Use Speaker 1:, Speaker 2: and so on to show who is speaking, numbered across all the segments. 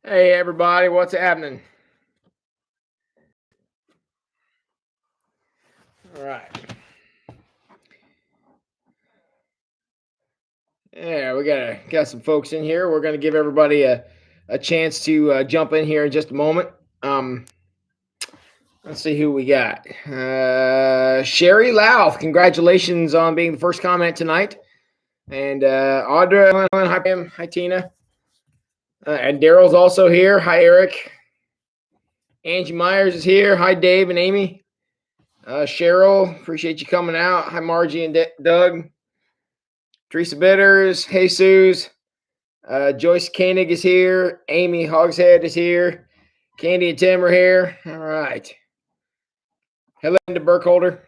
Speaker 1: Hey everybody, what's happening? All right. Yeah, we got some folks in here. We're gonna give everybody a chance to jump in here in just a moment. Um, let's see who we got. Sherry Louth, congratulations on being the first comment tonight. And Audra, hi Pam, hi Tina, and Daryl's also here. Hi Eric. Angie Myers is here. Hi Dave and Amy. Cheryl, appreciate you coming out. Hi Margie and Doug. Teresa Bitters, Jesus, Joyce Koenig is here. Amy Hogshead is here. Candy and Tim are here. All right. Hello, Linda Burkholder.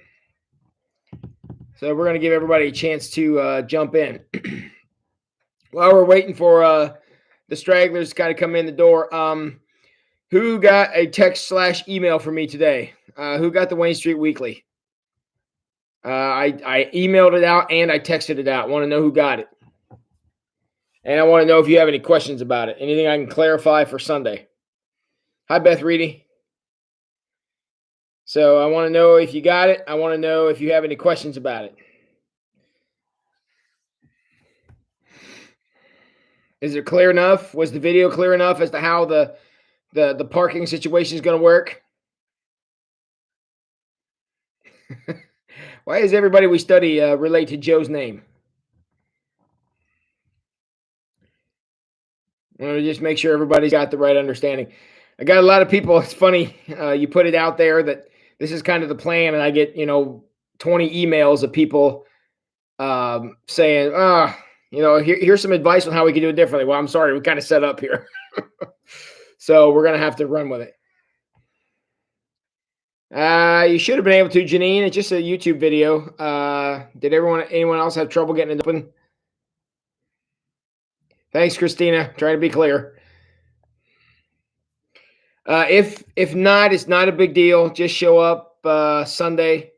Speaker 1: So we're going to give everybody a chance to jump in. While we're waiting for the stragglers to kind of come in the door, who got a text/email from me today? Who got the Wayne Street Weekly? I emailed it out and I texted it out. Want to know who got it? And I want to know if you have any questions about it. Anything I can clarify for Sunday. Hi, Beth Reedy. So I want to know if you got it. I want to know if you have any questions about it. Is it clear enough? Was the video clear enough as to how the parking situation is going to work? Why does everybody we study relate to Joe's name? I want to just make sure everybody's got the right understanding. I got a lot of people. It's funny. You put it out there that this is kind of the plan, and I get 20 emails of people saying, here's some advice on how we can do it differently. Well, I'm sorry, we kind of set up here. So we're going to have to run with it. You should have been able to, Janine. It's just a YouTube video. Did anyone else have trouble getting it open? Thanks, Christina. Trying to be clear. If not, it's not a big deal. Just show up Sunday.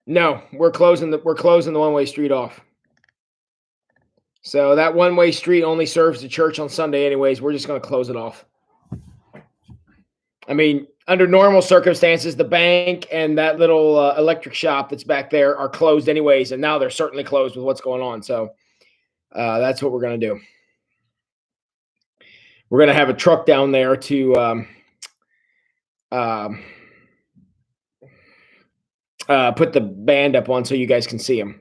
Speaker 1: No, we're closing the one-way street off. So that one-way street only serves the church on Sunday anyways. We're just going to close it off. I mean, under normal circumstances, the bank and that little electric shop that's back there are closed anyways, and now they're certainly closed with what's going on. So that's what we're going to do. We're going to have a truck down there to put the band up on so you guys can see them.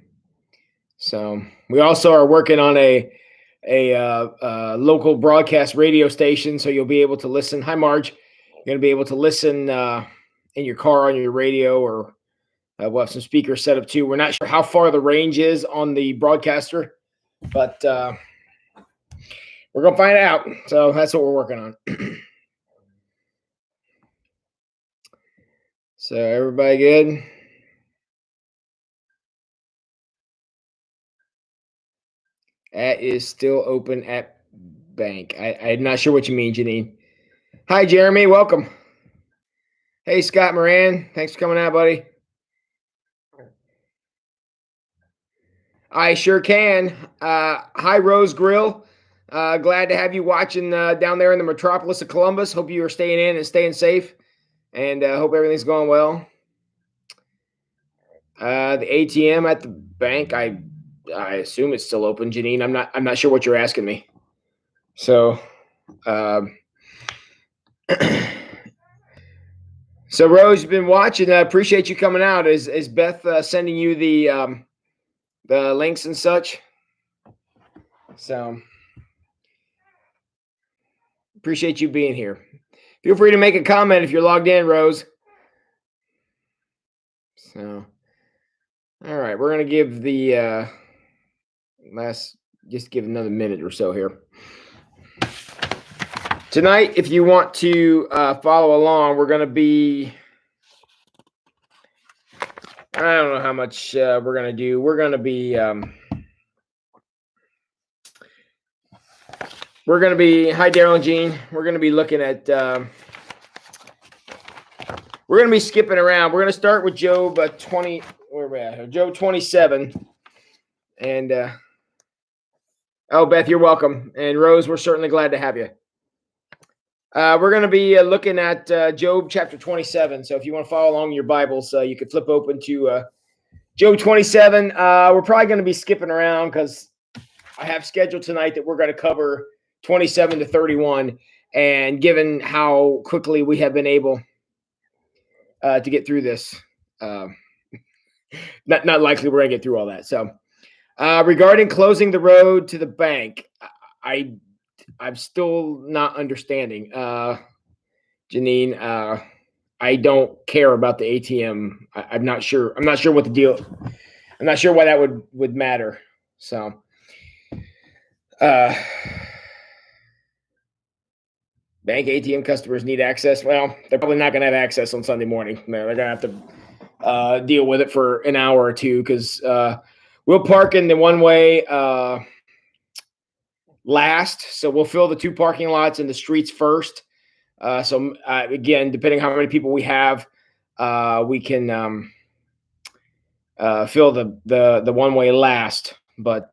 Speaker 1: So we also are working on a local broadcast radio station, so you'll be able to listen. Hi, Marge. You're going to be able to listen in your car on your radio, or we'll have some speakers set up too. We're not sure how far the range is on the broadcaster, but we're going to find out. So that's what we're working on. So everybody good? That is still open at bank. I'm not sure what you mean, Janine. Hi, Jeremy. Welcome. Hey, Scott Moran. Thanks for coming out, buddy. I sure can. Hi, Rose Grill. Glad to have you watching down there in the metropolis of Columbus. Hope you are staying in and staying safe, and hope everything's going well. The ATM at the bank, I assume it's still open, Janine. I'm not sure what you're asking me. So, so Rose, you've been watching. I appreciate you coming out. Is Beth sending you the links and such? So appreciate you being here. Feel free to make a comment if you're logged in, Rose. So, all right, we're gonna give the just give another minute or so here. Tonight, if you want to follow along, we're going to be, I don't know how much we're going to do. We're going to be, hi, Daryl and Jean. We're going to be looking at, we're going to be skipping around. We're going to start with Job 20, where are we at? Job 27. And Oh, Beth, you're welcome. And Rose, we're certainly glad to have you. We're going to be looking at Job chapter 27. So if you want to follow along in your Bibles, you could flip open to Job 27. We're probably going to be skipping around because I have scheduled tonight that we're going to cover 27 to 31. And given how quickly we have been able to get through this, not likely we're going to get through all that. So regarding closing the road to the bank, I'm still not understanding. Janine, I don't care about the ATM. I'm not sure. I'm not sure what the deal. I'm not sure why that would matter. So, bank ATM customers need access. Well, they're probably not going to have access on Sunday morning. They're going to have to deal with it for an hour or two because we'll park in the one way last. So we'll fill the two parking lots in the streets first. So again, depending how many people we have, we can fill the one way last. But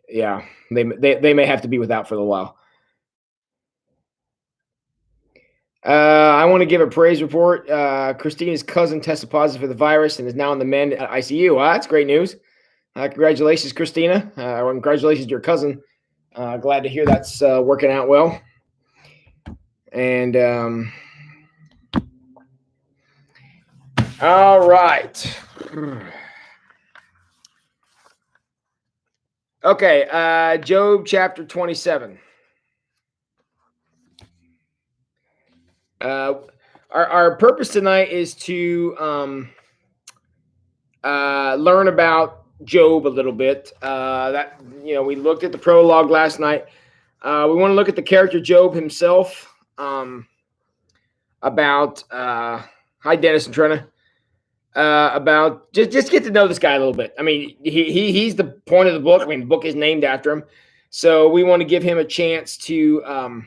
Speaker 1: yeah, they may have to be without for a while. I want to give a praise report. Christina's cousin tested positive for the virus and is now in the ICU. Wow, that's great news. Congratulations, Christina. Congratulations to your cousin. Glad to hear that's working out well. And all right. Okay, Job chapter 27. Our purpose tonight is to learn about Job a little bit. We looked at the prologue last night. We want to look at the character Job himself. About hi Dennis and Trina. About just get to know this guy a little bit. I mean, he's the point of the book. I mean, the book is named after him, so we want to give him a chance to.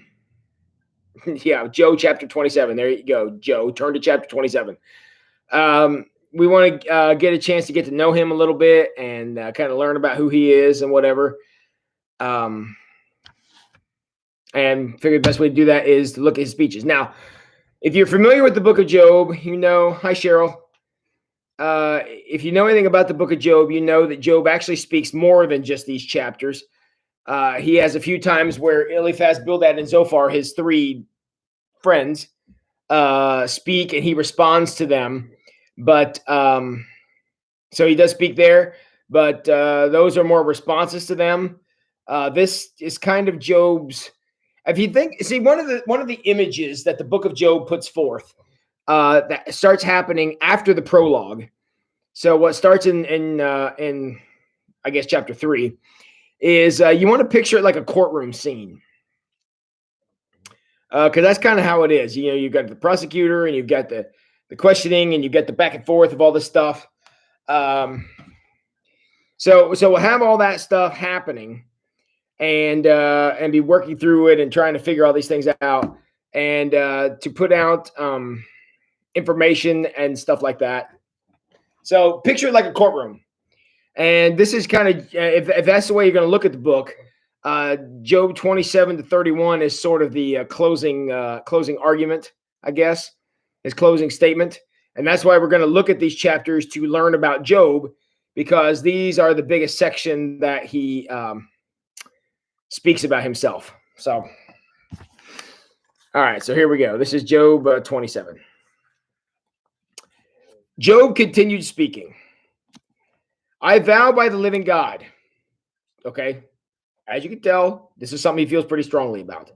Speaker 1: Yeah, Job chapter 27. There you go, Joe. Turn to chapter 27. We want to get a chance to get to know him a little bit and kind of learn about who he is and whatever. And figure the best way to do that is to look at his speeches. Now, if you're familiar with the book of Job, you know, hi Cheryl. If you know anything about the book of Job, you know that Job actually speaks more than just these chapters. He has a few times where Eliphaz, Bildad, and Zophar, his three friends, speak and he responds to them. But so he does speak there, but those are more responses to them. This is kind of Job's. If you think, see, one of the images that the book of Job puts forth that starts happening after the prologue. So what starts in I guess chapter 3 is you want to picture it like a courtroom scene. Because that's kind of how it is. You know, you've got the prosecutor and you've got the questioning and you've got the back and forth of all this stuff. So we'll have all that stuff happening and be working through it and trying to figure all these things out and to put out information and stuff like that. So picture it like a courtroom. And this is kind of, if that's the way you're going to look at the book, Job 27 to 31 is sort of the closing argument, I guess, his closing statement. And that's why we're going to look at these chapters to learn about Job, because these are the biggest section that he speaks about himself. So, all right, so here we go. This is Job 27. Job continued speaking. I vow by the living God. Okay. As you can tell, this is something he feels pretty strongly about.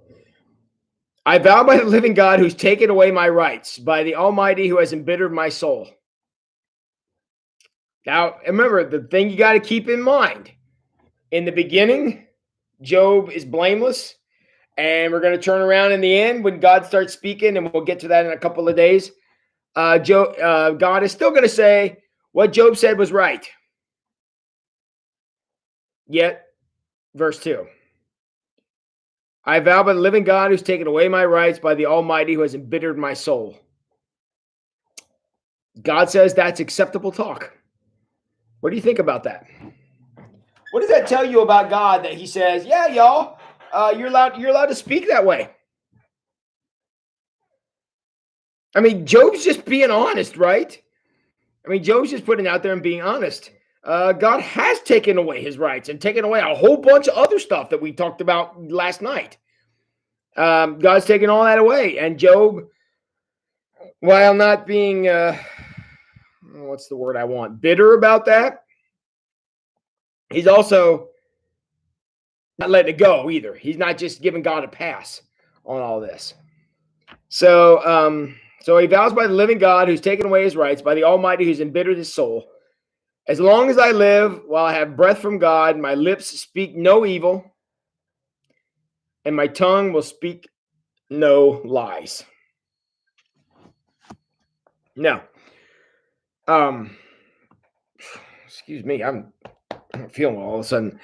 Speaker 1: I vow by the living God who's taken away my rights, by the Almighty who has embittered my soul. Now, remember, the thing you got to keep in mind, in the beginning, Job is blameless, and we're going to turn around in the end when God starts speaking, and we'll get to that in a couple of days. God is still going to say what Job said was right. Yet, verse 2. I vow by the living God who's taken away my rights, by the Almighty who has embittered my soul. God says that's acceptable talk. What do you think about that? What does that tell you about God that he says, yeah, y'all, you're allowed to speak that way? I mean, Job's just being honest, right? I mean, Job's just putting out there and being honest. God has taken away his rights and taken away a whole bunch of other stuff that we talked about last night. God's taken all that away. And Job, while not being, what's the word I want, bitter about that, he's also not letting it go either. He's not just giving God a pass on all this. So he vows by the living God who's taken away his rights, by the Almighty who's embittered his soul. As long as I live, while I have breath from God, my lips speak no evil, and my tongue will speak no lies. Now, excuse me, I'm feeling all of a sudden.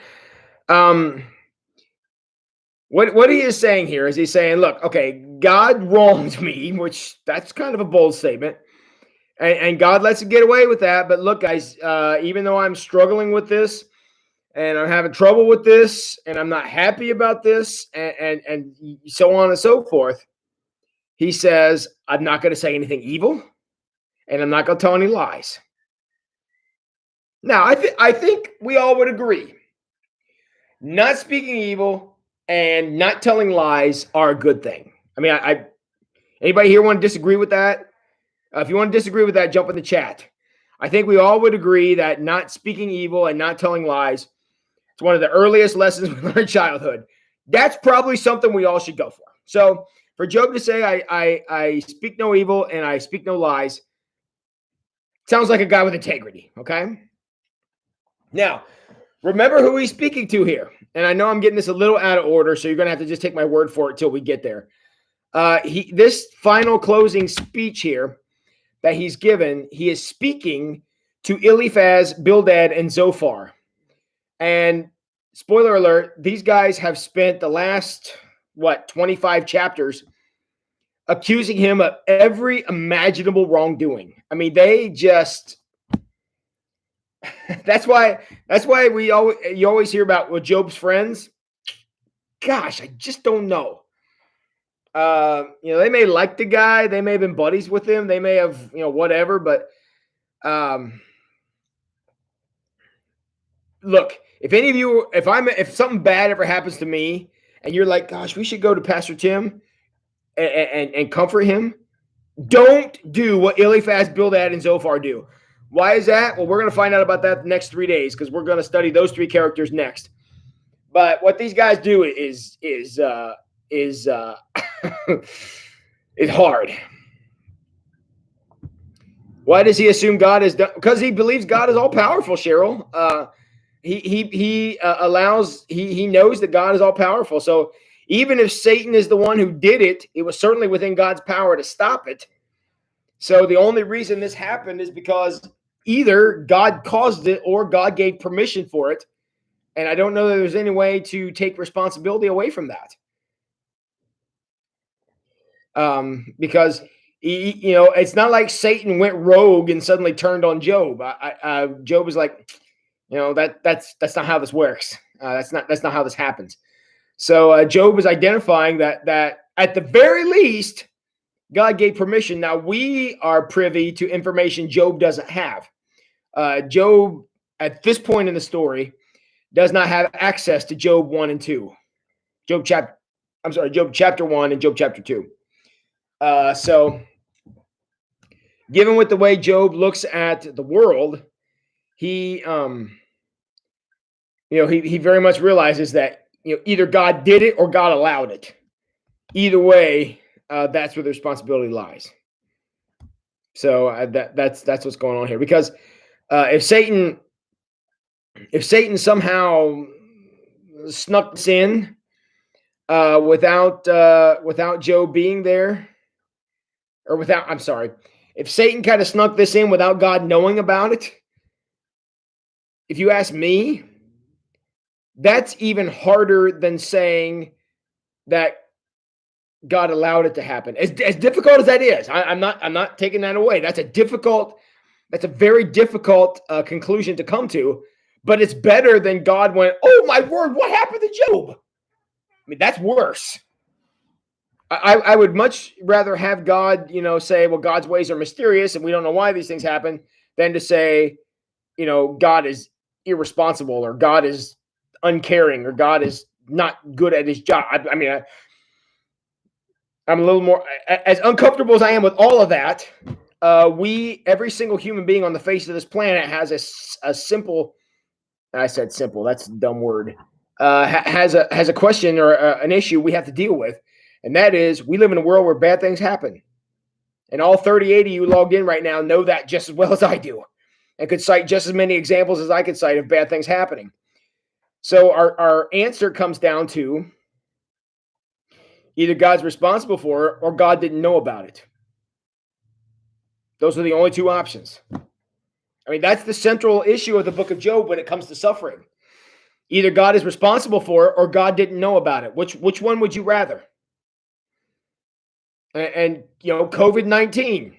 Speaker 1: What he is saying here is he's saying, look, okay, God wronged me, which that's kind of a bold statement. And God lets it get away with that. But look, guys, even though I'm struggling with this and I'm having trouble with this and I'm not happy about this and so on and so forth, he says, I'm not going to say anything evil and I'm not going to tell any lies. Now, I think we all would agree. Not speaking evil and not telling lies are a good thing. I mean, anybody here want to disagree with that? If you want to disagree with that, jump in the chat. I think we all would agree that not speaking evil and not telling lies is one of the earliest lessons we learn in childhood. That's probably something we all should go for. So for Job to say, I speak no evil and I speak no lies, sounds like a guy with integrity, okay? Now, remember who he's speaking to here. And I know I'm getting this a little out of order, so you're going to have to just take my word for it till we get there. This final closing speech here that he's given, he is speaking to Eliphaz, Bildad, and Zophar. And spoiler alert, these guys have spent the last, 25 chapters accusing him of every imaginable wrongdoing. I mean, they just... That's why you always hear about Job's friends. Gosh, I just don't know. They may like the guy, they may have been buddies with him, they may have, whatever, but look, if any of you, if something bad ever happens to me and you're like, gosh, we should go to Pastor Tim and comfort him, don't do what Eliphaz, Bildad, and Zophar do. Why is that? Well, we're going to find out about that the next 3 days because we're going to study those three characters next. But what these guys do is hard. Why does he assume God is done? Because he believes God is all powerful, Cheryl. He knows that God is all powerful. So even if Satan is the one who did it, it was certainly within God's power to stop it. So the only reason this happened is because either God caused it or God gave permission for it. And I don't know that there's any way to take responsibility away from that. Because it's not like Satan went rogue and suddenly turned on Job. Job was like, that's not how this works. That's not how this happens. So Job is identifying that at the very least, God gave permission. Now we are privy to information Job doesn't have. Job, at this point in the story, does not have access to Job 1 and 2. Job chapter 1 and Job chapter 2. So given with the way Job looks at the world, he very much realizes that either God did it or God allowed it. Either way, that's where the responsibility lies. So that's what's going on here. Because if Satan somehow snuck this in without Job being there, or if Satan kind of snuck this in without God knowing about it, if you ask me, that's even harder than saying that God allowed it to happen. As difficult as that is, I'm not taking that away. That's a very difficult conclusion to come to. But it's better than God went, oh my word, what happened to Job? I mean, that's worse. I would much rather have God, say, well, God's ways are mysterious and we don't know why these things happen, than to say, God is irresponsible or God is uncaring or God is not good at his job. I mean, I'm a little more, as uncomfortable as I am with all of that. Every single human being on the face of this planet has a simple. I said simple. That's a dumb word. Has a question or an issue we have to deal with, and that is we live in a world where bad things happen, and all 38 of you logged in right now know that just as well as I do, and could cite just as many examples as I could cite of bad things happening. So our answer comes down to either God's responsible for it or God didn't know about it. Those are the only two options. I mean, that's the central issue of the book of Job when it comes to suffering. Either God is responsible for it or God didn't know about it. Which one would you rather? And COVID-19.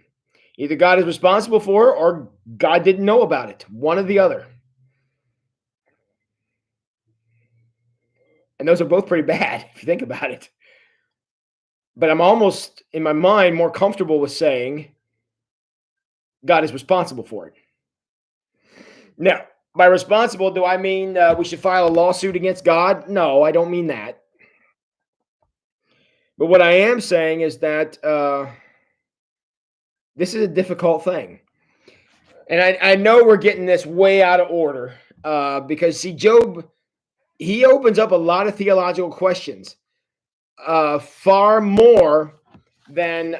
Speaker 1: Either God is responsible for it or God didn't know about it. One or the other. And those are both pretty bad if you think about it. But I'm almost, in my mind, more comfortable with saying God is responsible for it. Now, by responsible, do I mean we should file a lawsuit against God? No, I don't mean that. But what I am saying is that this is a difficult thing. And I know we're getting this way out of order because, see, Job, he opens up a lot of theological questions, far more than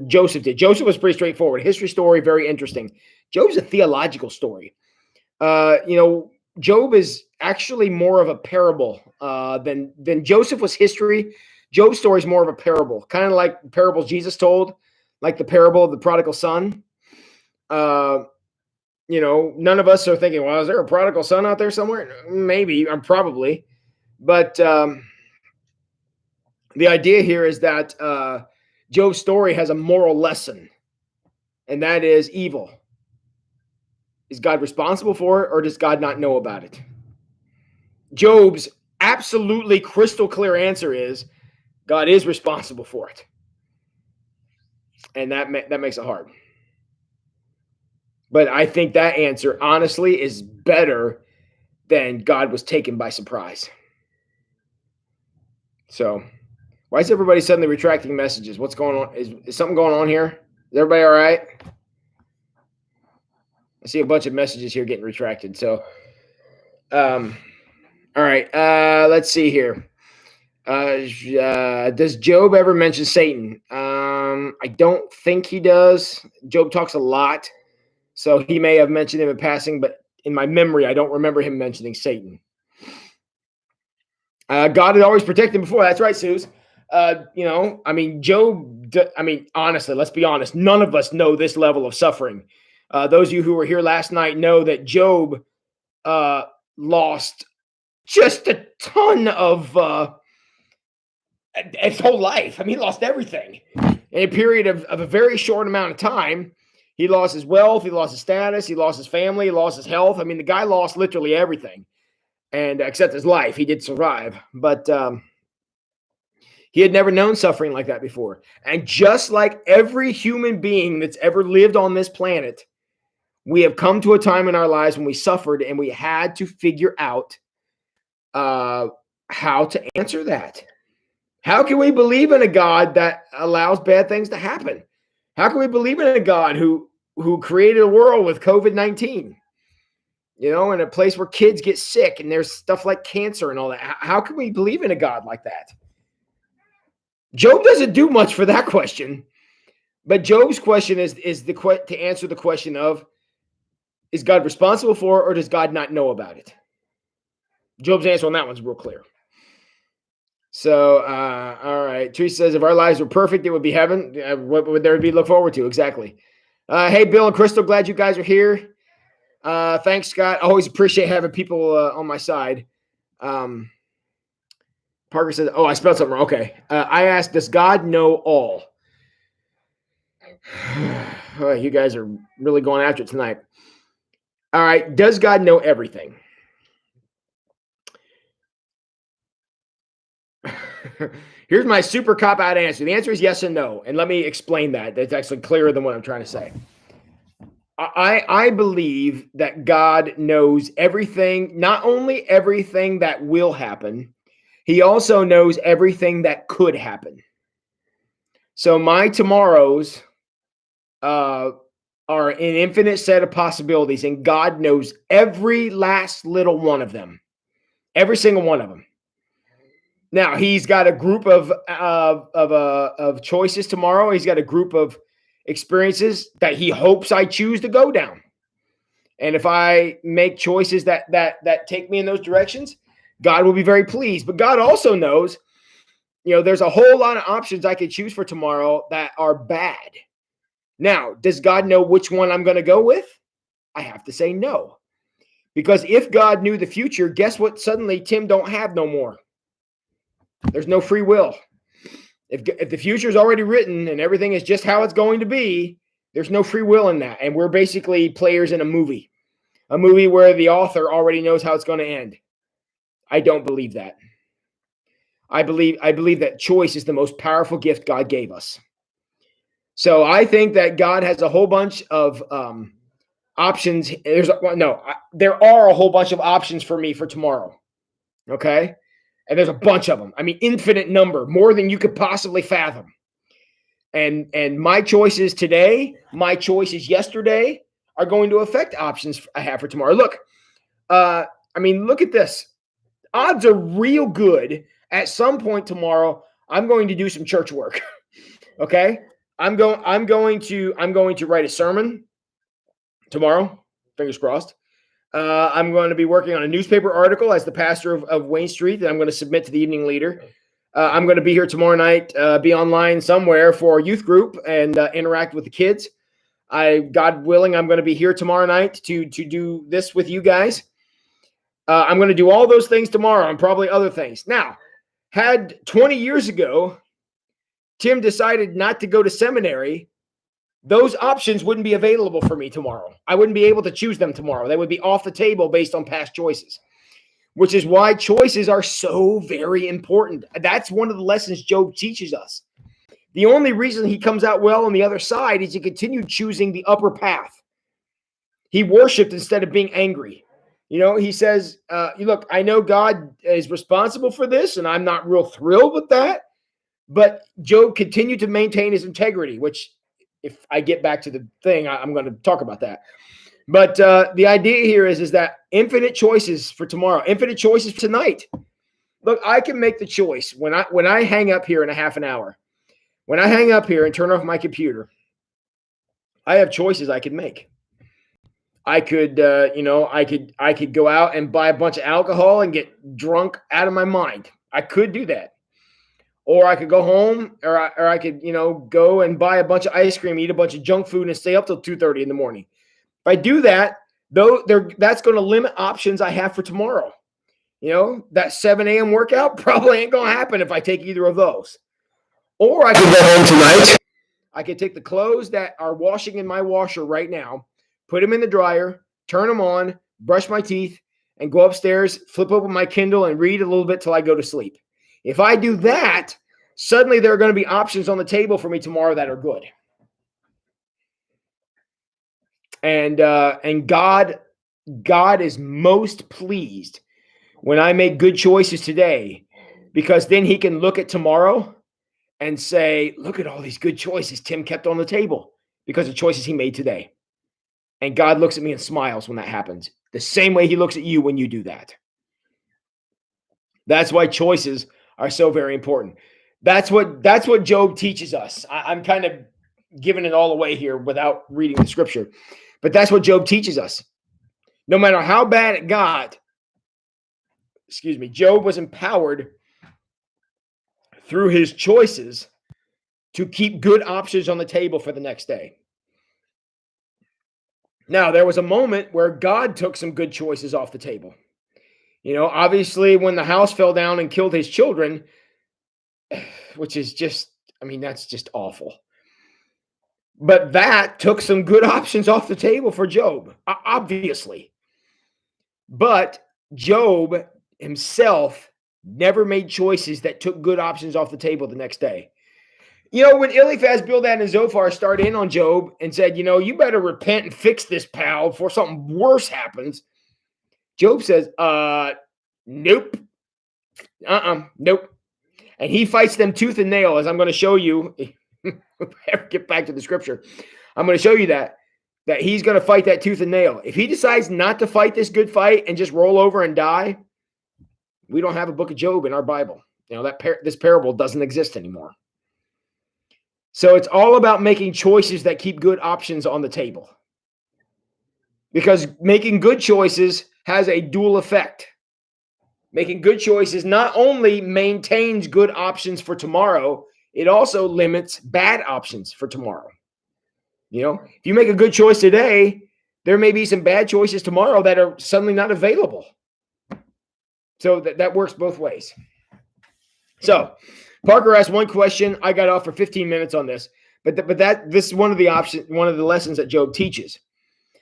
Speaker 1: Joseph did. Joseph was pretty straightforward. History story, very interesting. Job's a theological story. Job is actually more of a parable than Joseph was history. Job's story is more of a parable, kind of like the parables Jesus told, like the parable of the prodigal son. None of us are thinking, well, is there a prodigal son out there somewhere? Maybe, probably. But the idea here is that Job's story has a moral lesson, and that is evil. Is God responsible for it, or does God not know about it? Job's absolutely crystal clear answer is God is responsible for it. And that makes it hard. But I think that answer, honestly, is better than God was taken by surprise. So, why is everybody suddenly retracting messages? What's going on? Is something going on here? Is everybody all right? I see a bunch of messages here getting retracted. So, all right. Let's see here. Does Job ever mention Satan? I don't think he does. Job talks a lot, so he may have mentioned him in passing, but in my memory, I don't remember him mentioning Satan. God had always protected him before. That's right, Suze. Job, honestly, let's be honest. None of us know this level of suffering. Those of you who were here last night know that Job lost just a ton of his whole life. I mean, he lost everything in a period of a very short amount of time. He lost his wealth, he lost his status, he lost his family, he lost his health. I mean, the guy lost literally everything, and except his life. He did survive, but he had never known suffering like that before. And just like every human being that's ever lived on this planet, we have come to a time in our lives when we suffered and we had to figure out how to answer that. How can we believe in a God that allows bad things to happen? How can we believe in a God who created a world with COVID-19? In a place where kids get sick and there's stuff like cancer and all that. How can we believe in a God like that? Job doesn't do much for that question, but Job's question is to answer the question of, is God responsible for it, or does God not know about it? Job's answer on that one's real clear. So, all right. Teresa says, if our lives were perfect, it would be heaven. What would there be to look forward to? Exactly. Hey, Bill and Crystal, glad you guys are here. Thanks, Scott. Always appreciate having people on my side. Parker says, oh, I spelled something wrong. Okay. I asked, does God know all? Oh, you guys are really going after it tonight. All right. Does God know everything? Here's my super cop out answer. The answer is yes and no. And let me explain that. That's actually clearer than what I'm trying to say. I believe that God knows everything, not only everything that will happen, he also knows everything that could happen. So my tomorrows uh, are an infinite set of possibilities, and God knows every last little one of them, every single one of them. Now he's got a group of choices tomorrow. He's got a group of experiences that he hopes I choose to go down. And if I make choices that take me in those directions, God will be very pleased. But God also knows, there's a whole lot of options I could choose for tomorrow that are bad. Now, does God know which one I'm going to go with? I have to say no. Because if God knew the future, guess what? Suddenly, Tim don't have no more. There's no free will. If the future is already written and everything is just how it's going to be, there's no free will in that. And we're basically players in a movie where the author already knows how it's going to end. I don't believe that. I believe that choice is the most powerful gift God gave us. So I think that God has a whole bunch of options. There are a whole bunch of options for me for tomorrow. Okay. And there's a bunch of them. I mean, infinite number, more than you could possibly fathom. And my choices today, my choices yesterday are going to affect options I have for tomorrow. Look, look at this. Odds are real good. At some point tomorrow, I'm going to do some church work. Okay. I'm going to write a sermon tomorrow. Fingers crossed. I'm going to be working on a newspaper article as the pastor of Wayne Street that I'm going to submit to the Evening Leader. I'm going to be here tomorrow night, be online somewhere for a youth group and interact with the kids. God willing, I'm going to be here tomorrow night to do this with you guys. I'm going to do all those things tomorrow and probably other things. Now, had 20 years ago, Tim decided not to go to seminary, those options wouldn't be available for me tomorrow. I wouldn't be able to choose them tomorrow. They would be off the table based on past choices, which is why choices are so very important. That's one of the lessons Job teaches us. The only reason he comes out well on the other side is he continued choosing the upper path. He worshiped instead of being angry. He says, look, I know God is responsible for this, and I'm not real thrilled with that. But Job continued to maintain his integrity, which if I get back to the thing, I'm going to talk about that. But the idea here is that infinite choices for tomorrow, infinite choices tonight. Look, I can make the choice when I hang up here in a half an hour. When I hang up here and turn off my computer, I have choices I could make. I could, I could go out and buy a bunch of alcohol and get drunk out of my mind. I could do that. Or I could go home, or I could, go and buy a bunch of ice cream, eat a bunch of junk food, and stay up till 2:30 in the morning. If I do that, that's going to limit options I have for tomorrow. That 7 a.m. workout probably ain't going to happen if I take either of those. Or I could go home tonight. I could take the clothes that are washing in my washer right now, put them in the dryer, turn them on, brush my teeth, and go upstairs, flip open my Kindle, and read a little bit till I go to sleep. If I do that, suddenly there are going to be options on the table for me tomorrow that are good. And God is most pleased when I make good choices today, because then he can look at tomorrow and say, look at all these good choices Tim kept on the table because of choices he made today. And God looks at me and smiles when that happens, the same way he looks at you when you do that. That's why choices are so very important. That's what Job teaches us. I'm kind of giving it all away here without reading the scripture, but that's what Job teaches us. No matter how bad it got, Job was empowered through his choices to keep good options on the table for the next day. Now, there was a moment where God took some good choices off the table. Obviously, when the house fell down and killed his children, which is just, that's just awful. But that took some good options off the table for Job, obviously. But Job himself never made choices that took good options off the table the next day. When Eliphaz, Bildad, and Zophar started in on Job and said, you better repent and fix this, pal, before something worse happens. Job says, nope. Nope. And he fights them tooth and nail, as I'm going to show you. Get back to the scripture. I'm going to show you that he's going to fight that tooth and nail. If he decides not to fight this good fight and just roll over and die, we don't have a book of Job in our Bible. This parable doesn't exist anymore. So it's all about making choices that keep good options on the table. Because making good choices has a dual effect. Making good choices not only maintains good options for tomorrow, it also limits bad options for tomorrow. If you make a good choice today, there may be some bad choices tomorrow that are suddenly not available. So that works both ways. So Parker asked one question. I got off for 15 minutes on this, but this is one of the lessons that Job teaches.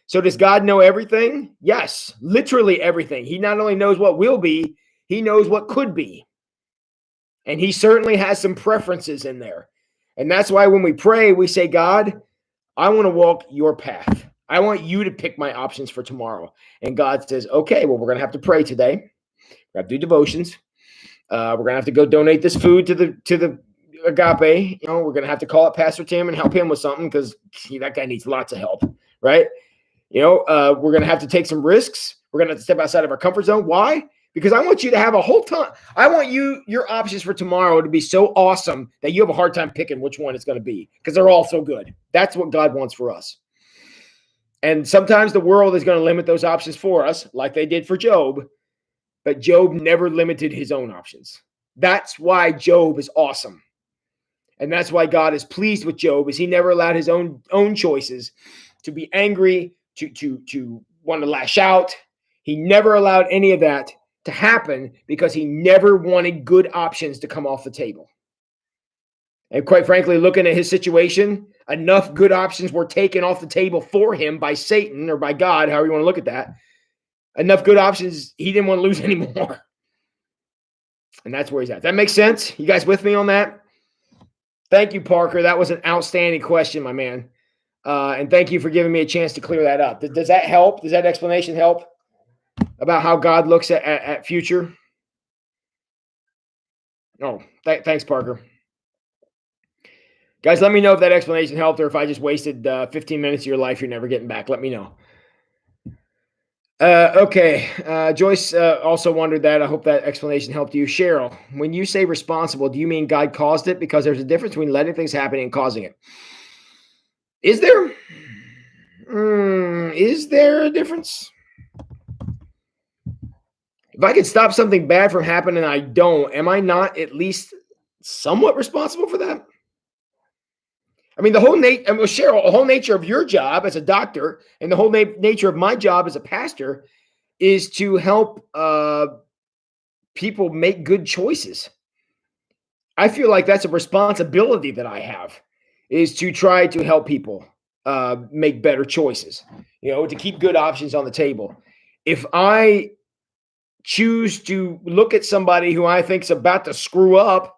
Speaker 1: So does God know everything? Yes, literally everything. He not only knows what will be, he knows what could be. And he certainly has some preferences in there. And that's why when we pray, we say, God, I want to walk your path. I want you to pick my options for tomorrow. And God says, okay, well, we're going to have to pray today. We have to do devotions. We're going to have to go donate this food to the agape. We're going to have to call up Pastor Tim and help him with something because that guy needs lots of help, right? We're going to have to take some risks. We're going to have to step outside of our comfort zone. Why? Because I want you to have a whole ton. I want your options for tomorrow to be so awesome that you have a hard time picking which one it's going to be because they're all so good. That's what God wants for us. And sometimes the world is going to limit those options for us like they did for Job, but Job never limited his own options. That's why Job is awesome. And that's why God is pleased with Job, is he never allowed his own choices to be angry, to want to lash out. He never allowed any of that to happen because he never wanted good options to come off the table. And quite frankly, looking at his situation, enough good options were taken off the table for him by Satan or by God, however you want to look at that. Enough good options, he didn't want to lose anymore. And that's where he's at. That makes sense? You guys with me on that? Thank you, Parker. That was an outstanding question, my man. And thank you for giving me a chance to clear that up. Does that help? Does that explanation help about how God looks at future? Oh, thanks, Parker. Guys, let me know if that explanation helped or if I just wasted 15 minutes of your life you're never getting back. Let me know. Okay. Joyce also wondered that. I hope that explanation helped you. Cheryl, when you say responsible, do you mean God caused it? Because there's a difference between letting things happen and causing it. Is there? Is there a difference? If I could stop something bad from happening and I don't, am I not at least somewhat responsible for that? I mean, the whole Cheryl, the whole nature of your job as a doctor and the whole nature of my job as a pastor is to help people make good choices. I feel like that's a responsibility that I have, is to try to help people make better choices, to keep good options on the table. If I choose to look at somebody who I think is about to screw up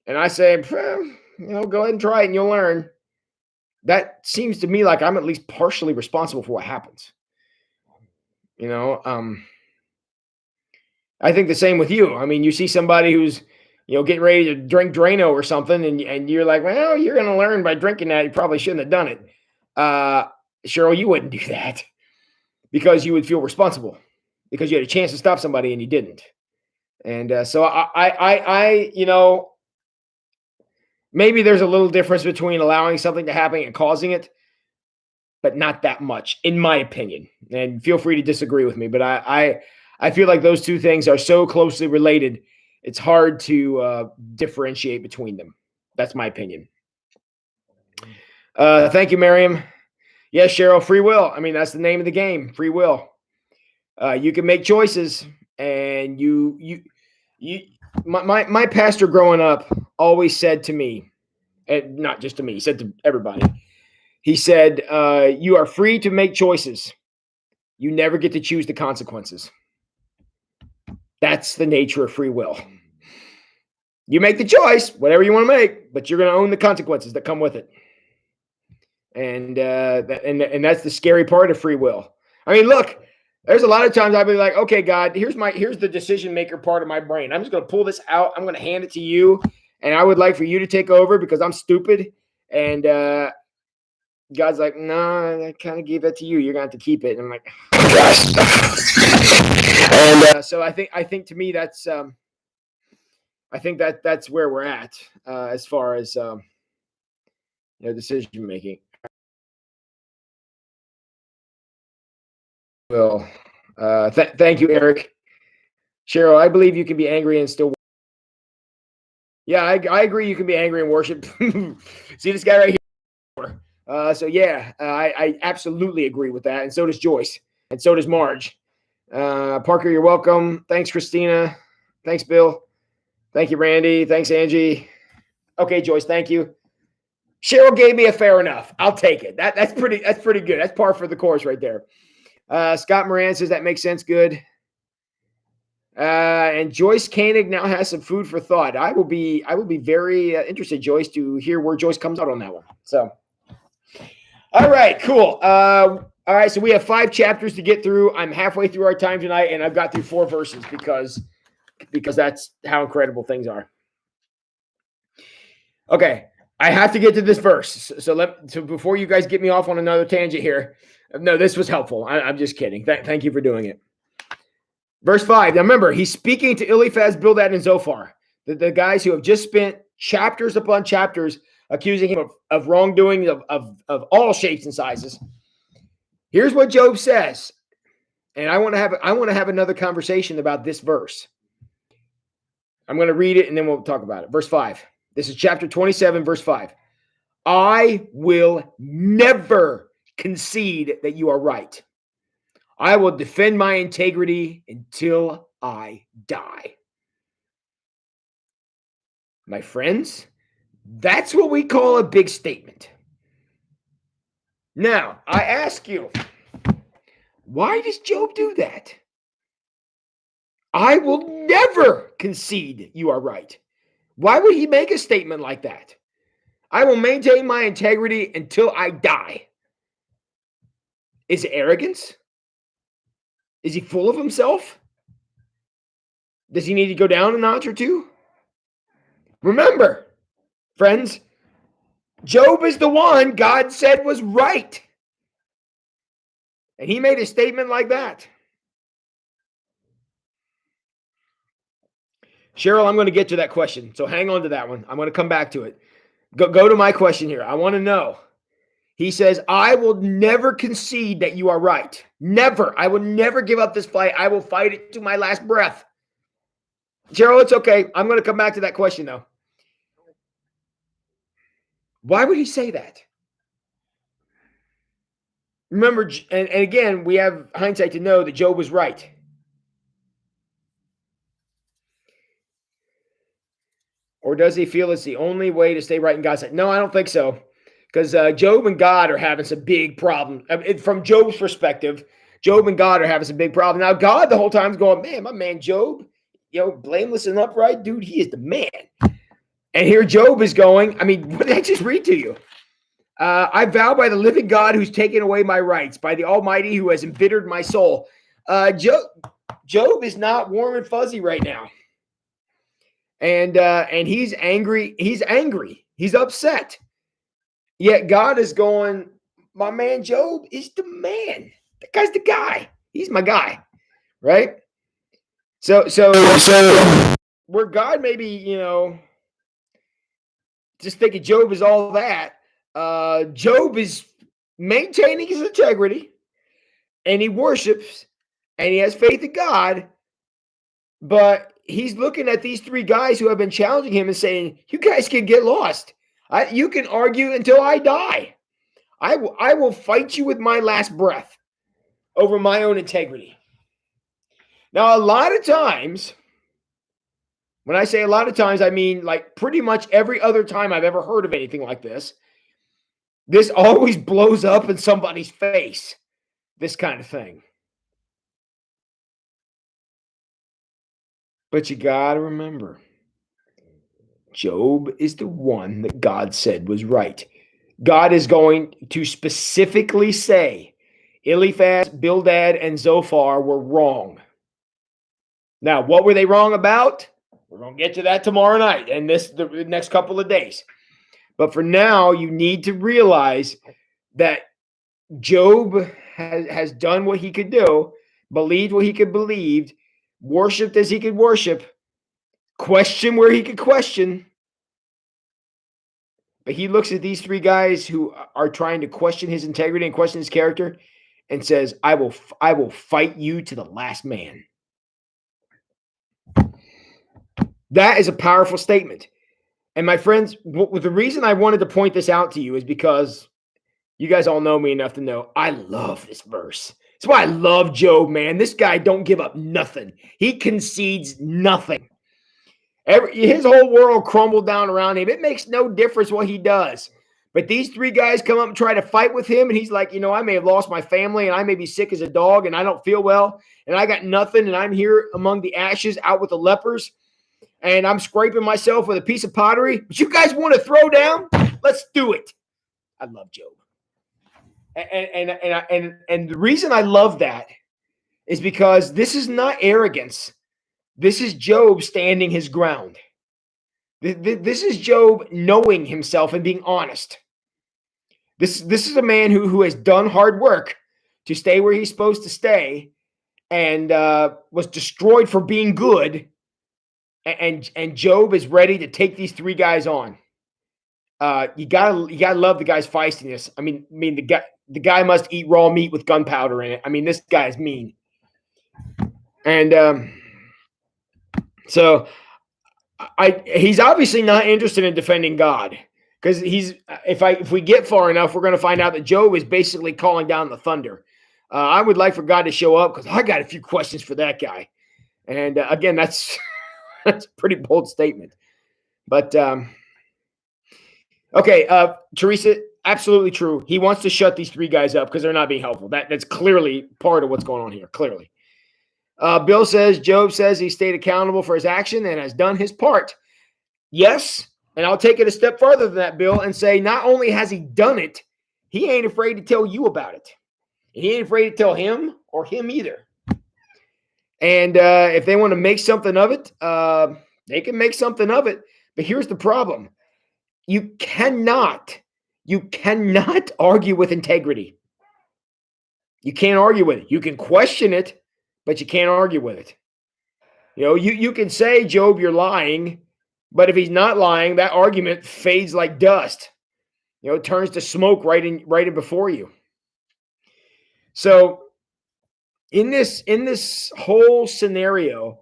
Speaker 1: and I say, go ahead and try it and you'll learn, that seems to me like I'm at least partially responsible for what happens. I think the same with you. I mean, you see somebody who's, getting ready to drink Drano or something, and you're like, well, you're going to learn by drinking that. You probably shouldn't have done it. Cheryl, you wouldn't do that because you would feel responsible because you had a chance to stop somebody and you didn't. And so I maybe there's a little difference between allowing something to happen and causing it, but not that much, in my opinion. And feel free to disagree with me, but I feel like those two things are so closely related, it's hard to differentiate between them. That's my opinion. Thank you, Miriam. Yes, Cheryl, free will. I mean, that's the name of the game, free will. You can make choices, and my pastor growing up always said to me, and not just to me, he said to everybody, He said, you are free to make choices. You never get to choose the consequences. That's the nature of free will. You make the choice, whatever you want to make, but you're going to own the consequences that come with it. And that's the scary part of free will. I mean, look, there's a lot of times I'll be like, okay, God, here's the decision maker part of my brain. I'm just going to pull this out. I'm going to hand it to you. And I would like for you to take over because I'm stupid. And God's like, no, I kind of gave that to you. You're going to have to keep it. And I'm like, gosh. And so I think to me, that's, I think that's where we're at as far as, decision making. Well, thank you, Eric. Cheryl, I believe you can be angry and still. Yeah, I agree. You can be angry and worship. See this guy right here. So yeah, I absolutely agree with that, and so does Joyce, and so does Marge. Parker, you're welcome. Thanks, Christina. Thanks, Bill. Thank you, Randy. Thanks, Angie. Okay, Joyce, thank you. Cheryl gave me a fair enough. I'll take it. That's pretty good. That's par for the course right there. Scott Moran says that makes sense. Good. And Joyce Koenig now has some food for thought. I will be very interested, Joyce, to hear where Joyce comes out on that one. So, all right, cool. All right, so we have 5 chapters to get through. I'm halfway through our time tonight, and I've got through 4 verses because that's how incredible things are. Okay, I have to get to this verse. So before you guys get me off on another tangent here, no, this was helpful. I'm just kidding. Thank you for doing it. Verse 5. Now remember, he's speaking to Eliphaz, Bildad, and Zophar, the guys who have just spent chapters upon chapters accusing him of wrongdoing of all shapes and sizes. Here's what Job says, and I want to have another conversation about this verse. I'm going to read it, and then we'll talk about it. Verse 5. This is chapter 27, verse 5. I will never concede that you are right. I will defend my integrity until I die. My friends, that's what we call a big statement. Now, I ask you, why does Job do that? I will never concede you are right. Why would he make a statement like that? I will maintain my integrity until I die. Is it arrogance? Is he full of himself? Does he need to go down a notch or two? Remember, friends, Job is the one God said was right. And he made a statement like that. Cheryl, I'm going to get to that question. So hang on to that one. I'm going to come back to it. Go to my question here. I want to know. He says, I will never concede that you are right. Never. I will never give up this fight. I will fight it to my last breath. Cheryl, it's okay. I'm going to come back to that question, though. Why would he say that? Remember, and again, we have hindsight to know that Job was right. Or does he feel it's the only way to stay right in God's sight? No, I don't think so. Because Job and God are having some big problems. From Job's perspective, Job and God are having some big problems. Now, God the whole time is going, man, my man Job, blameless and upright, dude, he is the man. And here Job is going, I mean, what did I just read to you? I vow by the living God who's taken away my rights, by the Almighty who has embittered my soul. Job is not warm and fuzzy right now. And he's angry. He's angry. He's upset. Yet God is going, my man Job is the man. That guy's the guy. He's my guy, right? So where God maybe, just thinking Job is all that, Job is maintaining his integrity, and he worships, and he has faith in God, but he's looking at these 3 guys who have been challenging him and saying, you guys can get lost. You can argue until I die. I will fight you with my last breath over my own integrity. Now, a lot of times, when I say a lot of times, I mean like pretty much every other time I've ever heard of anything like this, This always blows up in somebody's face, this kind of thing. But you got to remember, Job is the one that God said was right. God is going to specifically say Eliphaz, Bildad, and Zophar were wrong. Now, what were they wrong about? We're going to get to that tomorrow night and the next couple of days. But for now, you need to realize that Job has done what he could do, believed what he could believe, worshipped as he could worship, questioned where he could question. But he looks at these three guys who are trying to question his integrity and question his character and says, I will fight you to the last man. That is a powerful statement. And my friends, the reason I wanted to point this out to you is because you guys all know me enough to know I love this verse. That's why I love Job, man. This guy don't give up nothing. He concedes nothing. His whole world crumbled down around him. It makes no difference what he does. But these three guys come up and try to fight with him, and he's like, I may have lost my family, and I may be sick as a dog, and I don't feel well, and I got nothing, and I'm here among the ashes out with the lepers, and I'm scraping myself with a piece of pottery. But you guys want to throw down? Let's do it. I love Job. And the reason I love that is because this is not arrogance. This is Job standing his ground. This is Job knowing himself and being honest. This is a man who has done hard work to stay where he's supposed to stay and was destroyed for being good. And Job is ready to take these three guys on. You gotta love the guy's feistiness. I mean the guy must eat raw meat with gunpowder in it. I mean, this guy's mean. And so he's obviously not interested in defending God, because if we get far enough, we're going to find out that Job is basically calling down the thunder. I would like for God to show up because I got a few questions for that guy. And again, that's a pretty bold statement. But okay, Teresa, absolutely true. He wants to shut these three guys up because they're not being helpful. That's clearly part of what's going on here. Clearly. Bill says, Job says he stayed accountable for his action and has done his part. Yes, and I'll take it a step further than that, Bill, and say not only has he done it, he ain't afraid to tell you about it. He ain't afraid to tell him or him either. And if they want to make something of it, they can make something of it. But here's the problem. You cannot argue with integrity. You can't argue with it. You can question it, but you can't argue with it. You can say, Job, you're lying, but if he's not lying, that argument fades like dust. It turns to smoke right in before you. So in this whole scenario,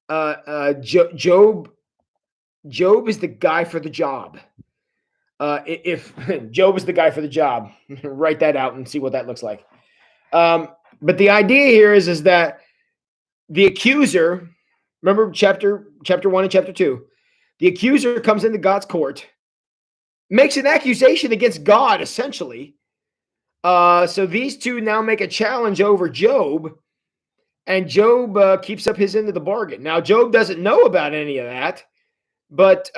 Speaker 1: Job is the guy for the job. If Job is the guy for the job, write that out and see what that looks like. But the idea here is that the accuser, remember chapter 1 and chapter 2, the accuser comes into God's court, makes an accusation against God, essentially. So these two now make a challenge over Job, and Job keeps up his end of the bargain. Now, Job doesn't know about any of that, but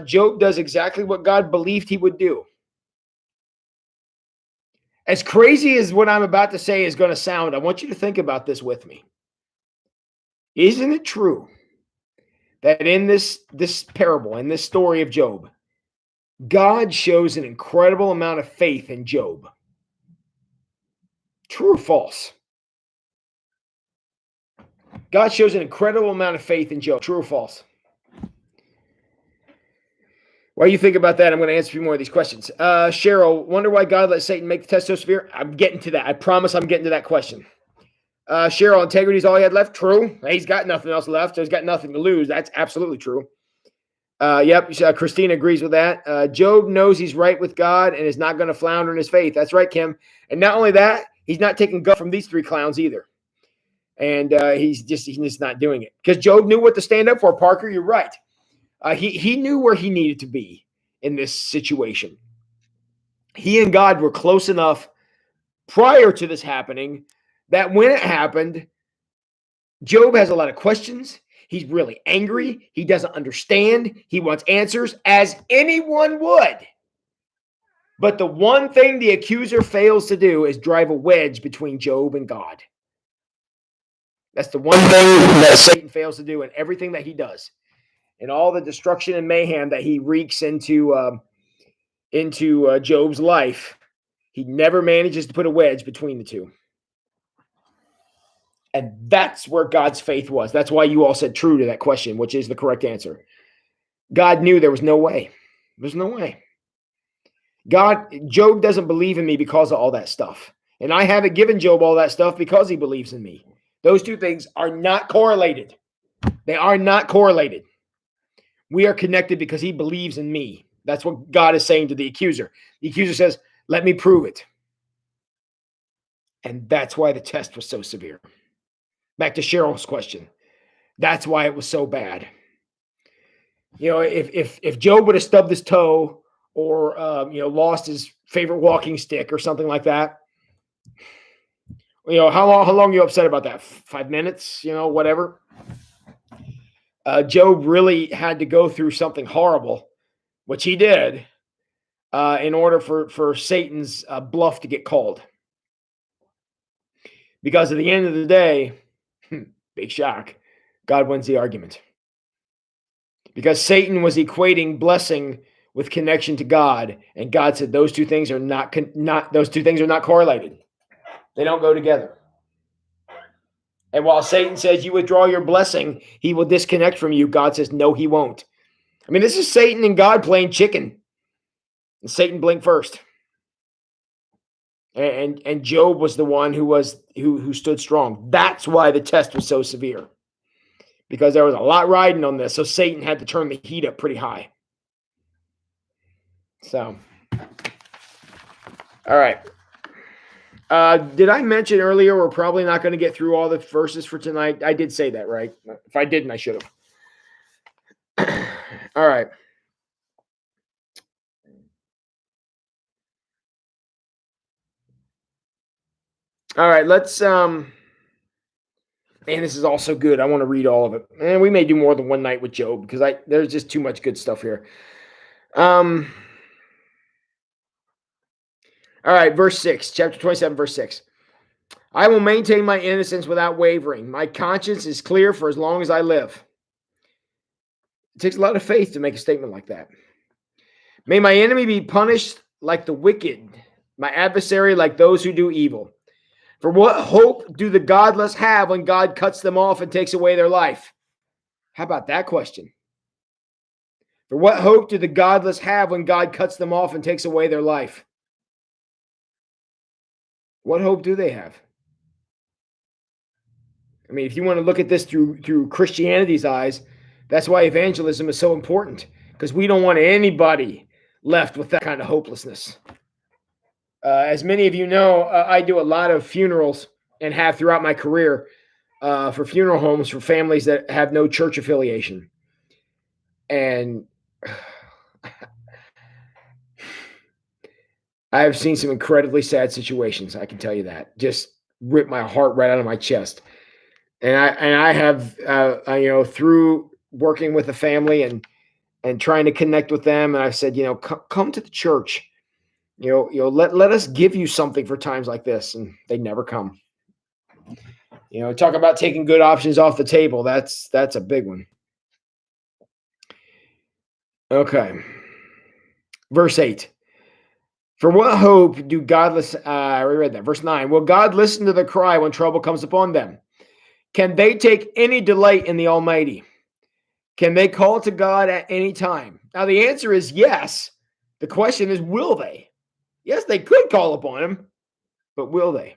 Speaker 1: Job does exactly what God believed he would do. As crazy as what I'm about to say is going to sound, I want you to think about this with me. Isn't it true that in this parable, in this story of Job, God shows an incredible amount of faith in Job? True or false? God shows an incredible amount of faith in Job. True or false? While you think about that, I'm going to answer a few more of these questions. Cheryl, wonder why God let Satan make the test so severe? I'm getting to that. I promise I'm getting to that question. Cheryl, integrity is all he had left. True. He's got nothing else left, so he's got nothing to lose. That's absolutely true. Yep, Christina agrees with that. Job knows he's right with God and is not going to flounder in his faith. That's right, Kim. And not only that, he's not taking guff from these three clowns either. And he's just not doing it. Because Job knew what to stand up for, Parker. You're right. He knew where he needed to be in this situation. he and God were close enough prior to this happening that when it happened, Job has a lot of questions. He's really angry. He doesn't understand. He wants answers, as anyone would. But the one thing the accuser fails to do is drive a wedge between Job and God. That's the one thing that Satan fails to do in everything that he does. And all the destruction and mayhem that he wreaks into Job's life, he never manages to put a wedge between the two. And that's where God's faith was. That's why you all said true to that question, which is the correct answer. God knew there was no way. There's no way. Job doesn't believe in me because of all that stuff. And I haven't given Job all that stuff because he believes in me. Those two things are not correlated. They are not correlated. We are connected because he believes in me. That's what God is saying to the accuser. The accuser says, let me prove it. And that's why the test was so severe. Back to Cheryl's question. That's why it was so bad. You know, if Job would have stubbed his toe or lost his favorite walking stick or something like that, how long are you upset about that? 5 minutes, whatever. Job really had to go through something horrible, which he did, in order for Satan's bluff to get called. Because at the end of the day, big shock, God wins the argument. Because Satan was equating blessing with connection to God, and God said those two things are not correlated. They don't go together. And while Satan says you withdraw your blessing, he will disconnect from you, God says no, he won't. I mean, this is Satan and God playing chicken. And Satan blinked first. And Job was the one who stood strong. That's why the test was so severe. Because there was a lot riding on this, so Satan had to turn the heat up pretty high. So, all right. Did I mention earlier we're probably not going to get through all the verses for tonight? I did say that, right? If I didn't, I should have. All right. All right, let's man, this is also good. I want to read all of it. And we may do more than one night with Job because there's just too much good stuff here. All right, verse 6, chapter 27, verse 6. I will maintain my innocence without wavering. My conscience is clear for as long as I live. It takes a lot of faith to make a statement like that. May my enemy be punished like the wicked, my adversary like those who do evil. For what hope do the godless have when God cuts them off and takes away their life? How about that question? For what hope do the godless have when God cuts them off and takes away their life? What hope do they have? I mean, if you want to look at this through Christianity's eyes, that's why evangelism is so important, because we don't want anybody left with that kind of hopelessness. As many of you know, I do a lot of funerals and have throughout my career for funeral homes for families that have no church affiliation. And I have seen some incredibly sad situations. I can tell you that. Just rip my heart right out of my chest. And I have, through working with a family and trying to connect with them, and I've said, come to the church. Let us give you something for times like this, and they never come. Talk about taking good options off the table. That's a big one. Okay. Verse 8. For what hope do godless, I read that. Verse 9. Will God listen to the cry when trouble comes upon them? Can they take any delight in the Almighty? Can they call to God at any time? Now, the answer is yes. The question is, will they? Yes, they could call upon him, but will they?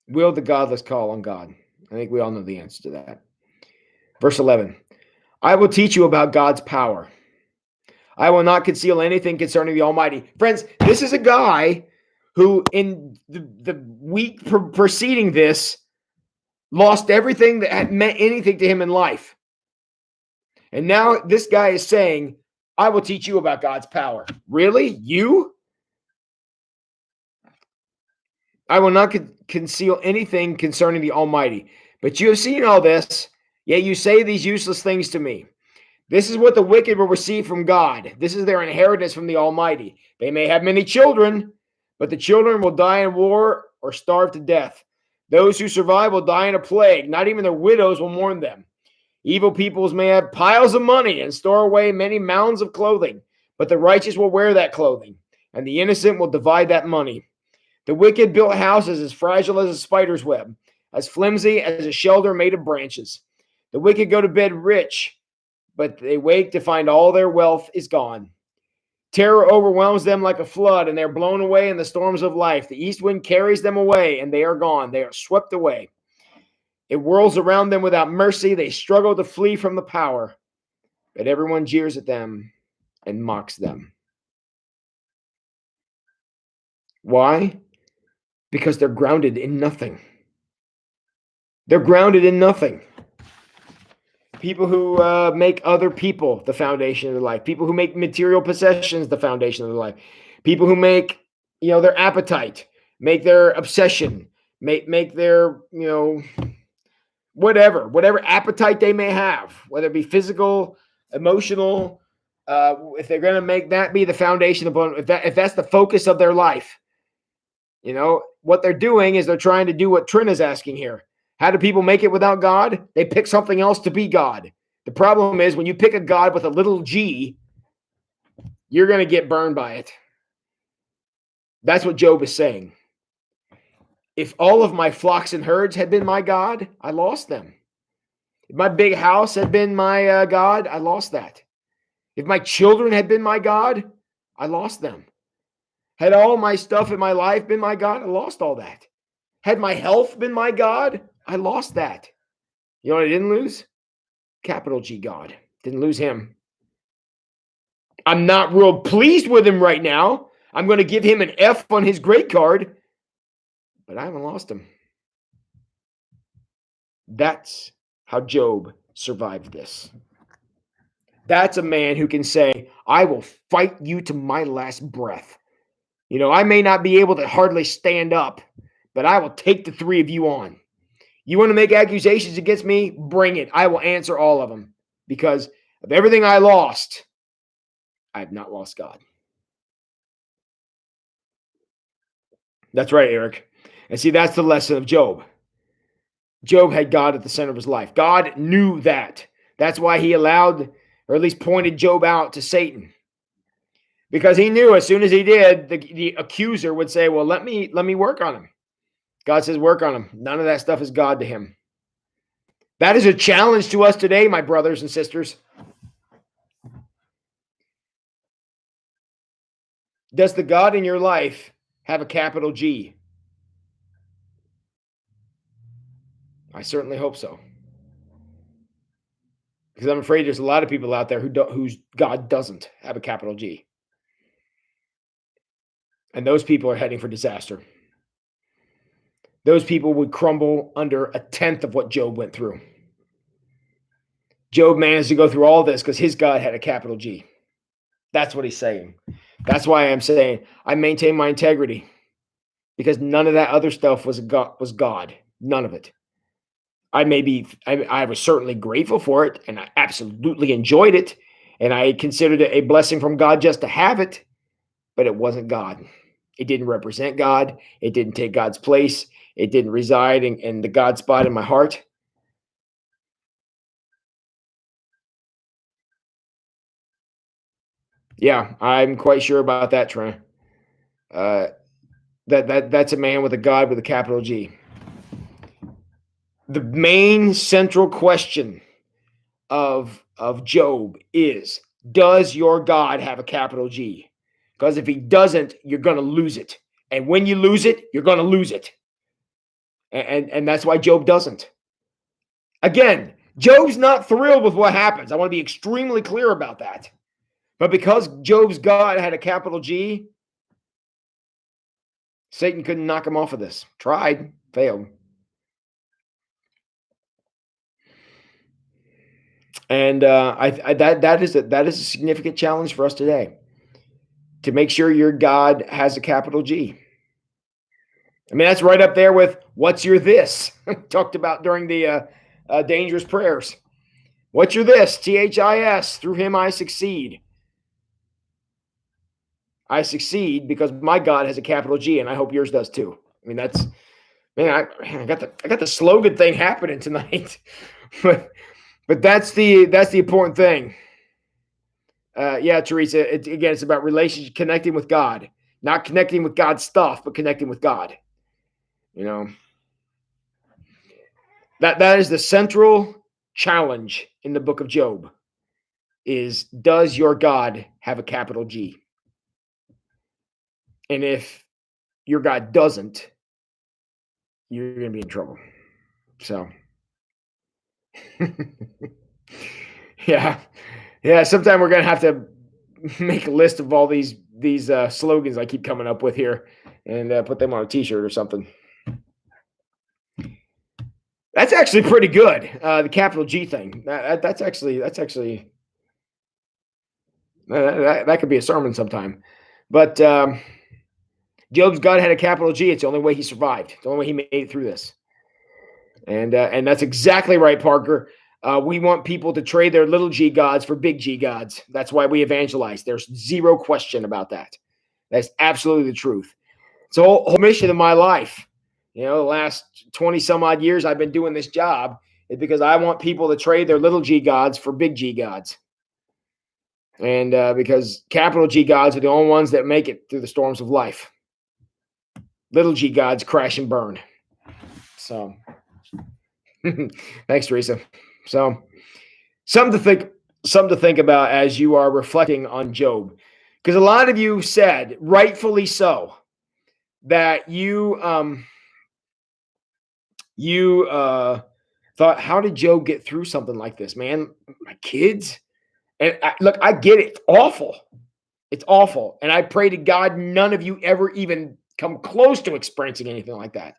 Speaker 1: Will the godless call on God? I think we all know the answer to that. Verse 11. I will teach you about God's power. I will not conceal anything concerning the Almighty. Friends, this is a guy who in the week preceding this lost everything that had meant anything to him in life. And now this guy is saying, I will teach you about God's power. Really? You? I will not conceal anything concerning the Almighty. But you have seen all this, yet you say these useless things to me. This is what the wicked will receive from God. This is their inheritance from the Almighty. They may have many children, but the children will die in war or starve to death. Those who survive will die in a plague. Not even their widows will mourn them. Evil peoples may have piles of money and store away many mounds of clothing, but the righteous will wear that clothing, and the innocent will divide that money. The wicked built houses as fragile as a spider's web, as flimsy as a shelter made of branches. The wicked go to bed rich, but they wake to find all their wealth is gone. Terror overwhelms them like a flood, and they are blown away in the storms of life. The east wind carries them away, and they are gone. They are swept away. It whirls around them without mercy. They struggle to flee from the power, but everyone jeers at them and mocks them. Why? Because they're grounded in nothing. They're grounded in nothing. People who make other people the foundation of their life. People who make material possessions the foundation of their life. People who make, their appetite, make their obsession, make their, whatever appetite they may have, whether it be physical, emotional, if they're going to make that be the foundation of, if that's the focus of their life, what they're doing is they're trying to do what Trin is asking here. How do people make it without God? They pick something else to be God. The problem is when you pick a God with a little g, you're going to get burned by it. That's what Job is saying. If all of my flocks and herds had been my God, I lost them. If my big house had been my God, I lost that. If my children had been my God, I lost them. Had all my stuff in my life been my God, I lost all that. Had my health been my God, I lost that. You know what I didn't lose? Capital G God. Didn't lose him. I'm not real pleased with him right now. I'm going to give him an F on his grade card, but I haven't lost him. That's how Job survived this. That's a man who can say, I will fight you to my last breath. I may not be able to hardly stand up, but I will take the three of you on. You want to make accusations against me? Bring it. I will answer all of them. Because of everything I lost, I have not lost God. That's right, Eric. And see, that's the lesson of Job. Job had God at the center of his life. God knew that. That's why he allowed, or at least pointed Job out to Satan. Because he knew as soon as he did, the accuser would say, well, let me work on him. God says, work on him. None of that stuff is God to him. That is a challenge to us today, my brothers and sisters. Does the God in your life have a capital G? I certainly hope so. Because I'm afraid there's a lot of people out there whose God doesn't have a capital G. And those people are heading for disaster. Those people would crumble under a tenth of what Job went through. Job managed to go through all this because his God had a capital G. That's what he's saying. That's why I'm saying I maintain my integrity, because none of that other stuff was God. None of it. I was certainly grateful for it, and I absolutely enjoyed it, and I considered it a blessing from God just to have it, but it wasn't God. It didn't represent God. It didn't take God's place. It didn't reside in the God spot in my heart. Yeah, I'm quite sure about that, Trent. That's a man with a God with a capital G. The main central question of Job is, does your God have a capital G? Because if he doesn't, you're going to lose it. And when you lose it, you're going to lose it. And that's why Job doesn't. Again, Job's not thrilled with what happens. I want to be extremely clear about that. But because Job's God had a capital G, Satan couldn't knock him off of this. Tried, failed. And that is a significant challenge for us today, to make sure your God has a capital G. I mean, that's right up there with what's your this talked about during the dangerous prayers. What's your this? THIS. Through him I succeed. I succeed because my God has a capital G, and I hope yours does too. I mean, that's, man, I got the slogan thing happening tonight, but that's the important thing. Yeah, Teresa. It's about relationship, connecting with God, not connecting with God's stuff, but connecting with God. You know, that is the central challenge in the book of Job. Is, does your God have a capital G? And if your God doesn't, you're going to be in trouble. So, yeah. Sometime we're going to have to make a list of all these slogans I keep coming up with here, and put them on a T-shirt or something. That's actually pretty good. The capital G thing. That's actually that could be a sermon sometime. But Job's God had a capital G. It's the only way he survived. It's the only way he made it through this. And that's exactly right, Parker. We want people to trade their little G gods for big G gods. That's why we evangelize. There's zero question about that. That's absolutely the truth. It's a whole mission of my life. You know, the last 20 some odd years I've been doing this job is because I want people to trade their little G gods for big G gods. And because capital G gods are the only ones that make it through the storms of life. Little G gods crash and burn. So, thanks, Teresa. So, something to think about as you are reflecting on Job, because a lot of you said, rightfully so, that you thought, how did Job get through something like this, man? My kids. And look, I get it. It's awful. It's awful. And I pray to God none of you ever even come close to experiencing anything like that.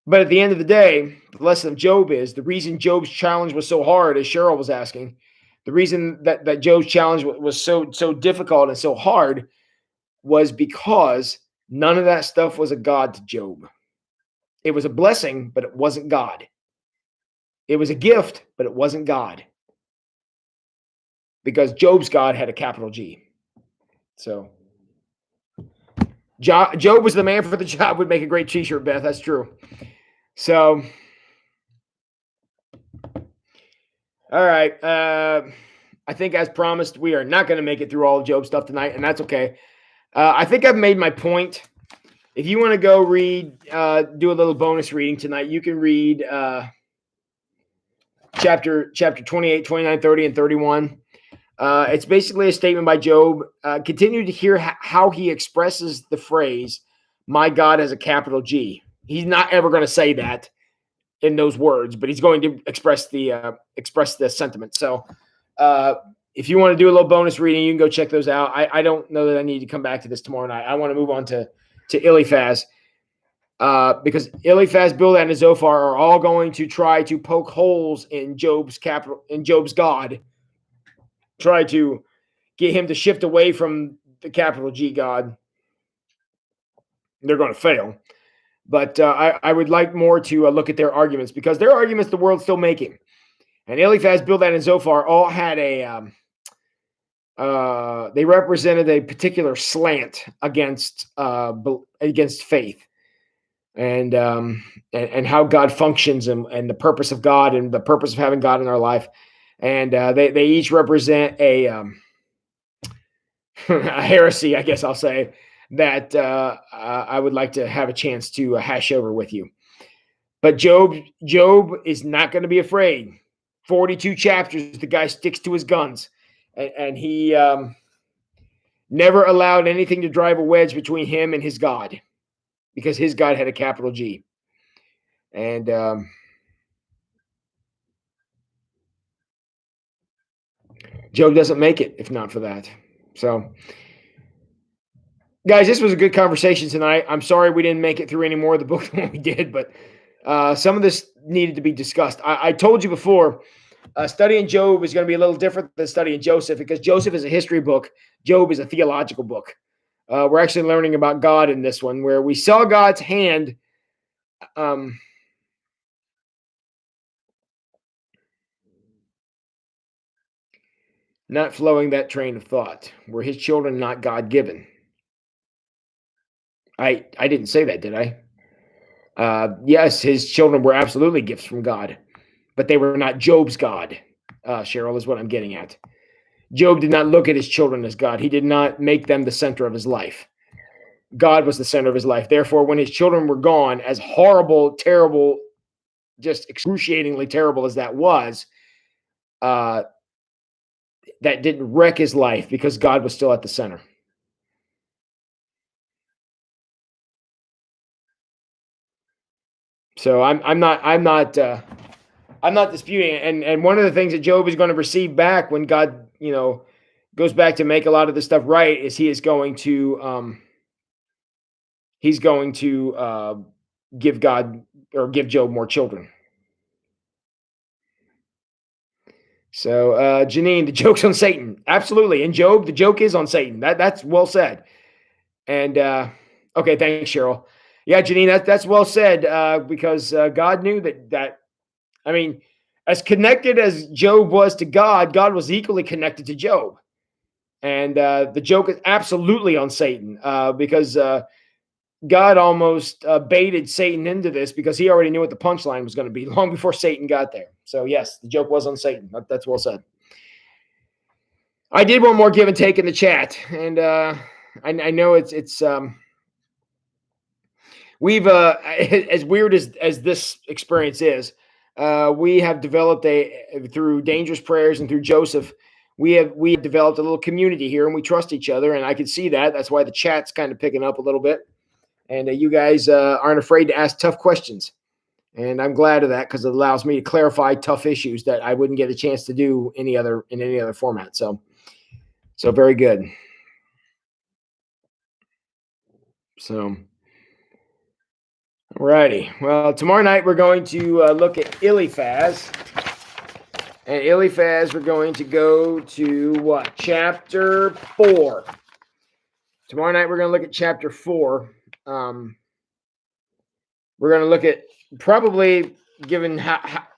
Speaker 1: But at the end of the day, the lesson of Job is the reason Job's challenge was so hard, as Cheryl was asking, the reason that Job's challenge was so difficult and so hard was because none of that stuff was a God to Job. It was a blessing, but it wasn't God. It was a gift, but it wasn't God. Because Job's God had a capital G. So Job was the man for the job would make a great T-shirt, Beth. That's true. So, all right. I think as promised, we are not going to make it through all of Job's stuff tonight, and that's okay. I think I've made my point. If you want to go read, do a little bonus reading tonight, you can read chapter 28, 29, 30, and 31. It's basically a statement by Job. Continue to hear how he expresses the phrase, my God has a capital G. He's not ever going to say that in those words, but he's going to express the sentiment. So if you want to do a little bonus reading, you can go check those out. I don't know that I need to come back to this tomorrow night. I want to move on to Eliphaz. Because Eliphaz, Bildad, and Zophar are all going to try to poke holes in Job's God, try to get him to shift away from the capital G God. They're going to fail. But I would like more to look at their arguments, because their arguments the world's still making. And Eliphaz, Bildad, and Zophar all had they represented a particular slant against faith. And how God functions, and the purpose of God, and the purpose of having God in our life. And they each represent a heresy, I guess I'll say, that I would like to have a chance to hash over with you. But Job is not going to be afraid. 42 chapters, the guy sticks to his guns. And he never allowed anything to drive a wedge between him and his God, because his God had a capital G. And Job doesn't make it if not for that. So, guys, this was a good conversation tonight. I'm sorry we didn't make it through any more of the book than we did, but some of this needed to be discussed. I told you before, Studying Job is going to be a little different than studying Joseph because Joseph is a history book. Job is a theological book. We're actually learning about God in this one, where we saw God's hand. Not flowing that train of thought. Were his children not God given? I didn't say that, did I? Yes, his children were absolutely gifts from God, but they were not Job's God. Cheryl is what I'm getting at. Job did not look at his children as God. He did not make them the center of his life. God was the center of his life. Therefore, when his children were gone, as horrible, terrible, just excruciatingly terrible as that was, that didn't wreck his life because God was still at the center. So I'm not disputing it. And one of the things that Job is going to receive back when God, goes back to make a lot of this stuff right is he's going to give God or give Job more children. So Janine, the joke's on Satan. Absolutely. In Job, the joke is on Satan. That's well said. And okay, thanks, Cheryl. Yeah, Janine, that's well said because God knew that. I mean, as connected as Job was to God, God was equally connected to Job. And the joke is absolutely on Satan because God almost baited Satan into this because he already knew what the punchline was going to be long before Satan got there. So, yes, the joke was on Satan. That's well said. I did one more give and take in the chat. And I know it's we've as weird as this experience is, we have developed through dangerous prayers and through Joseph, we have developed a little community here, and we trust each other, and I can see that. That's why the chat's kind of picking up a little bit, and you guys aren't afraid to ask tough questions, and I'm glad of that because it allows me to clarify tough issues that I wouldn't get a chance to do in any other format. So very good. So. Righty. Well, tomorrow night we're going to look at Eliphaz. And Eliphaz, we're going to go to what? Chapter 4. Tomorrow night we're going to look at chapter 4. We're going to look at probably, given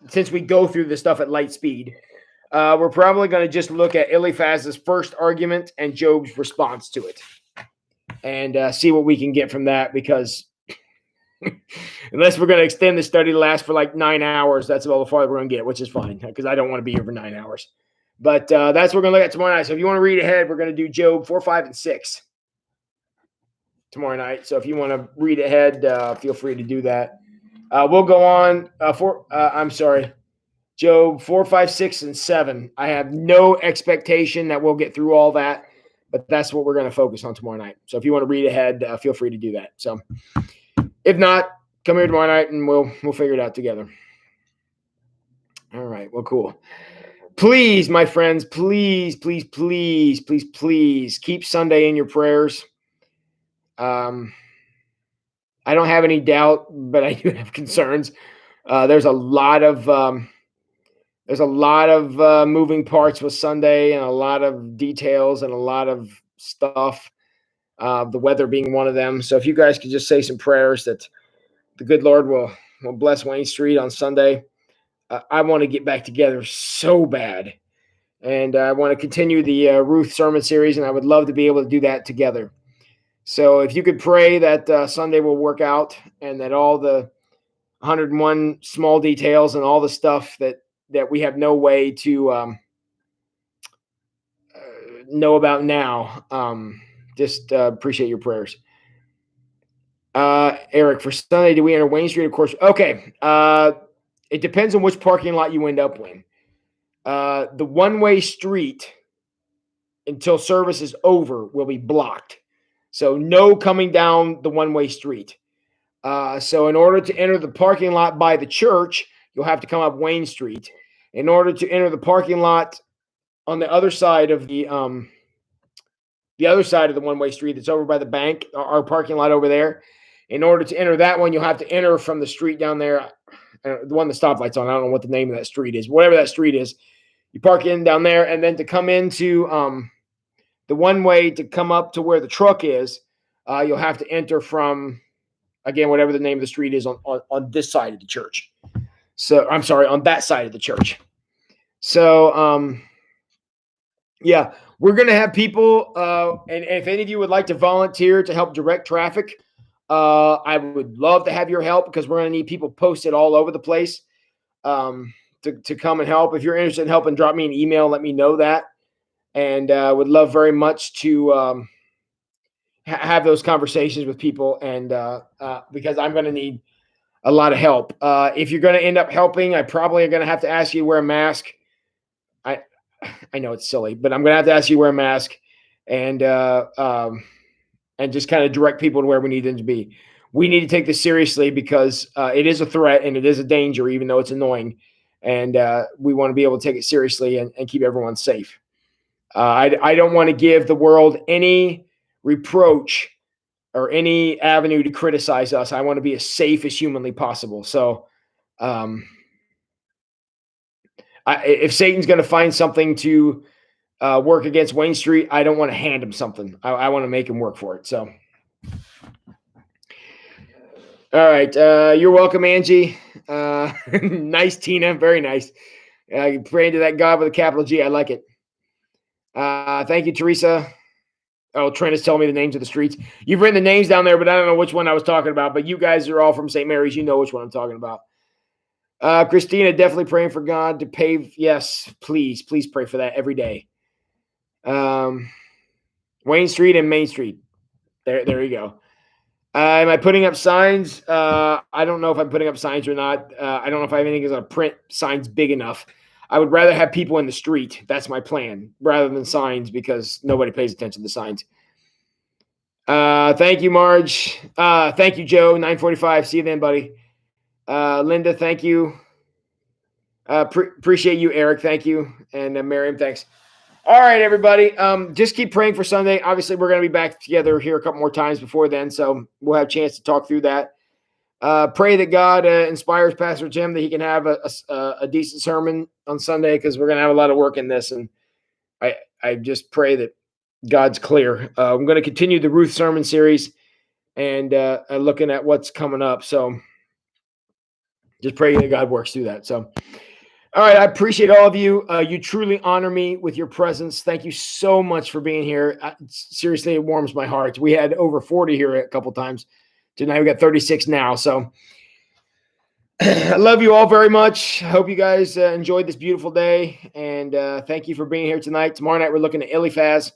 Speaker 1: since we go through this stuff at light speed, we're probably going to just look at Eliphaz's first argument and Job's response to it. And see what we can get from that because unless we're going to extend the study to last for like 9 hours, that's about the farther we're going to get, which is fine because I don't want to be here for 9 hours. But that's what we're going to look at tomorrow night. So if you want to read ahead, we're going to do Job 4, 5, and 6 tomorrow night. So if you want to read ahead, feel free to do that. We'll go on Job 4, 5, 6, and 7. I have no expectation that we'll get through all that, but that's what we're going to focus on tomorrow night. So if you want to read ahead, feel free to do that. So if not, come here tomorrow night and we'll figure it out together. All right. Well, cool. Please, my friends, please keep Sunday in your prayers. I don't have any doubt, but I do have concerns. There's a lot of moving parts with Sunday and a lot of details and a lot of stuff. The weather being one of them. So if you guys could just say some prayers that the good Lord will bless Wayne Street on Sunday. I want to get back together so bad. And I want to continue the Ruth sermon series, and I would love to be able to do that together. So if you could pray that Sunday will work out and that all the 101 small details and all the stuff that we have no way to know about now, just appreciate your prayers. Eric, for Sunday, do we enter Wayne Street? Of course. Okay. It depends on which parking lot you end up in. The one-way street until service is over will be blocked. So no coming down the one-way street. So in order to enter the parking lot by the church, you'll have to come up Wayne Street. In order to enter the parking lot on the other side of the one-way street that's over by the bank, our parking lot over there, in order to enter that one, you'll have to enter from the street down there. the one the stoplight's on. I don't know what the name of that street is. Whatever that street is, you park in down there, and then to come into the one way to come up to where the truck is, you'll have to enter from, again, whatever the name of the street is on this side of the church. So I'm sorry, on that side of the church. So yeah, we're going to have people, and if any of you would like to volunteer to help direct traffic, I would love to have your help, because we're going to need people posted all over the place to come and help. If you're interested in helping, drop me an email, let me know that. And would love very much to have those conversations with people, and because I'm going to need a lot of help. If you're going to end up helping, I probably are going to have to ask you to wear a mask. I know it's silly, but I'm going to have to ask you to wear a mask, and just kind of direct people to where we need them to be. We need to take this seriously, because it is a threat and it is a danger, even though it's annoying. And we want to be able to take it seriously and keep everyone safe. I don't want to give the world any reproach or any avenue to criticize us. I want to be as safe as humanly possible. So if Satan's going to find something to work against Wayne Street, I don't want to hand him something. I want to make him work for it. So, all right. You're welcome, Angie. Nice, Tina. Very nice. Praying to that God with a capital G. I like it. Thank you, Teresa. Oh, Trent is telling me the names of the streets. You've written the names down there, but I don't know which one I was talking about. But you guys are all from St. Mary's. You know which one I'm talking about. Christina, definitely praying for God to pave. Yes, please pray for that every day. Wayne Street and Main Street. There you go. Am I putting up signs? I don't know if I'm putting up signs or not. I don't know if I have anything going to print signs big enough. I would rather have people in the street. That's my plan, rather than signs, because nobody pays attention to signs. Thank you, Marge. Thank you, Joe. 9:45. See you then, buddy. Linda, thank you. Appreciate you, Eric. Thank you. And Miriam, thanks. All right, everybody. Just keep praying for Sunday. Obviously, we're going to be back together here a couple more times before then, so we'll have a chance to talk through that. Pray that God inspires Pastor Jim that he can have a decent sermon on Sunday, because we're going to have a lot of work in this, and I just pray that God's clear. I'm going to continue the Ruth sermon series and looking at what's coming up. So just pray that God works through that. So, all right. I appreciate all of you. You truly honor me with your presence. Thank you so much for being here. Seriously, it warms my heart. We had over 40 here a couple times. Tonight we got 36 now. So I love you all very much. I hope you guys enjoyed this beautiful day. And thank you for being here tonight. Tomorrow night we're looking at Eliphaz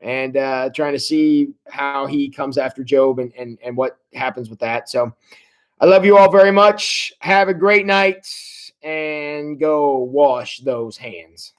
Speaker 1: and trying to see how he comes after Job and what happens with that. So I love you all very much. Have a great night, and go wash those hands.